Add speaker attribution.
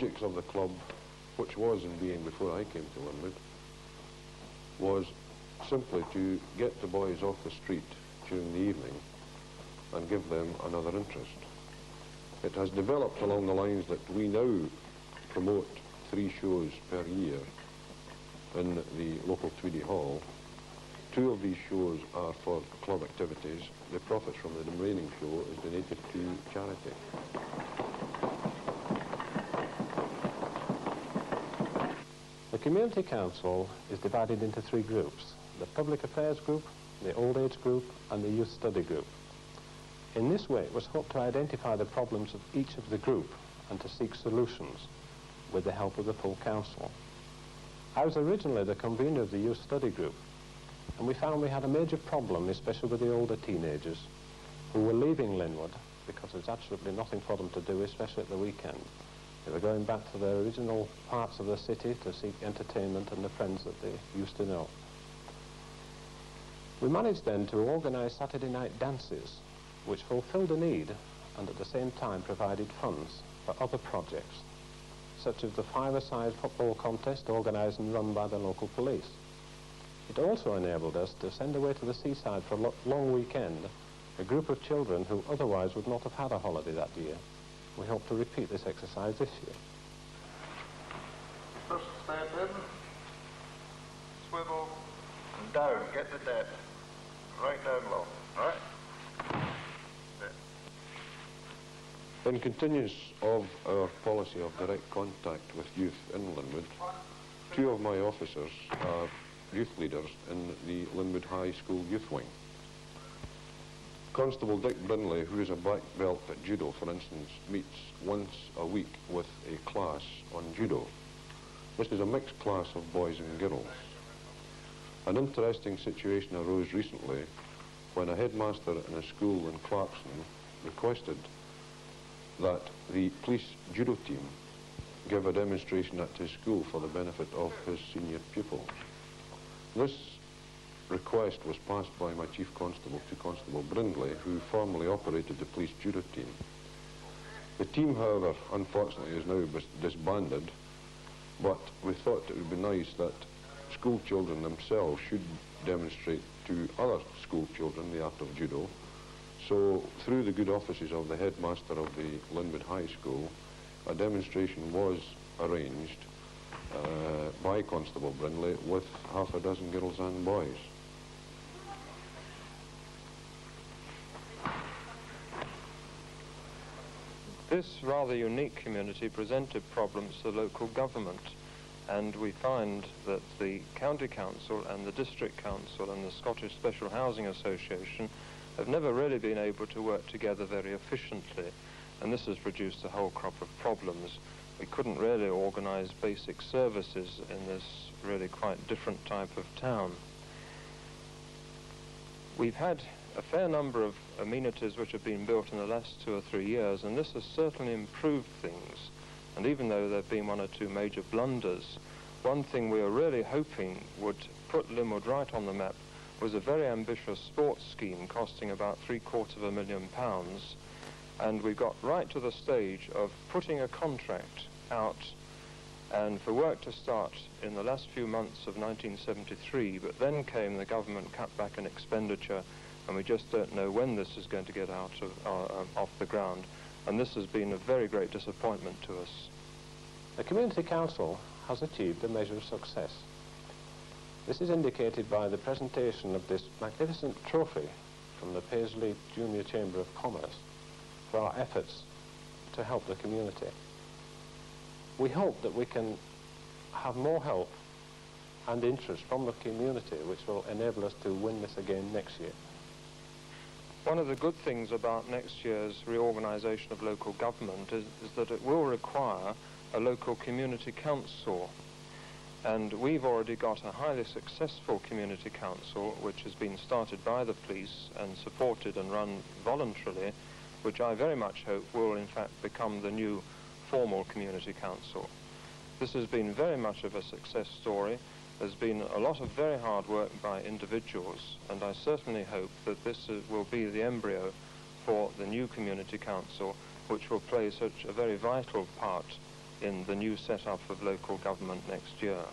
Speaker 1: objects of the club, which was in being before I came to Linwood, was simply to get the boys off the street during the evening and give them another interest. It has developed along the lines that we now promote 3 shows per year in the local Tweedy Hall. 2 of these shows are for club activities. The profits from the remaining show is donated to charity.
Speaker 2: The Community Council is divided into 3 groups: the Public Affairs Group, the Old Age Group and the Youth Study Group. In this way it was hoped to identify the problems of each of the group and to seek solutions with the help of the full council. I was originally the convener of the Youth Study Group, and we found we had a major problem, especially with the older teenagers who were leaving Linwood because there's absolutely nothing for them to do, especially at the weekend. They were going back to their original parts of the city to seek entertainment and the friends that they used to know. We managed then to organise Saturday night dances, which fulfilled a need and at the same time provided funds for other projects, such as the 5-a-side football contest organised and run by the local police. It also enabled us to send away to the seaside for a long weekend a group of children who otherwise would not have had a holiday that year. We hope to repeat this exercise this year.
Speaker 3: Just stand in, swivel, and down, get the net, right down low, all right?
Speaker 1: In continuance of our policy of direct contact with youth in Linwood, 2 of my officers are youth leaders in the Linwood High School Youth Wing. Constable Dick Brinley, who is a black belt at judo, for instance, meets once a week with a class on judo. This is a mixed class of boys and girls. An interesting situation arose recently when a headmaster in a school in Clarkson requested that the police judo team give a demonstration at his school for the benefit of his senior pupils. This request was passed by my chief constable to Constable Brindley, who formerly operated the police judo team. The team, however, unfortunately is now disbanded, but we thought it would be nice that school children themselves should demonstrate to other school children the art of judo. So, through the good offices of the headmaster of the Linwood High School, a demonstration was arranged by Constable Brindley with half a dozen girls and boys.
Speaker 4: This rather unique community presented problems to the local government, and we find that the County Council and the District Council and the Scottish Special Housing Association have never really been able to work together very efficiently, and this has produced a whole crop of problems. We couldn't really organise basic services in this really quite different type of town. We've had a fair number of amenities which have been built in the last 2 or 3 years, and this has certainly improved things. And even though there have been 1 or 2 major blunders, one thing we are really hoping would put Linwood right on the map was a very ambitious sports scheme costing about £750,000, and we got right to the stage of putting a contract out and for work to start in the last few months of 1973, but then came the government cutback in expenditure, and we just don't know when this is going to get out of off the ground, and this has been a very great disappointment to us.
Speaker 2: The Community Council has achieved a measure of success. This is indicated by the presentation of this magnificent trophy from the Paisley Junior Chamber of Commerce for our efforts to help the community. We hope that we can have more help and interest from the community, which will enable us to win this again next year.
Speaker 4: One of the good things about next year's reorganisation of local government is that it will require a local community council. And we've already got a highly successful community council which has been started by the police and supported and run voluntarily, which I very much hope will in fact become the new formal community council. This has been very much of a success story. There's been a lot of very hard work by individuals, and I certainly hope that this will be the embryo for the new community council, which will play such a very vital part in the new setup of local government next year.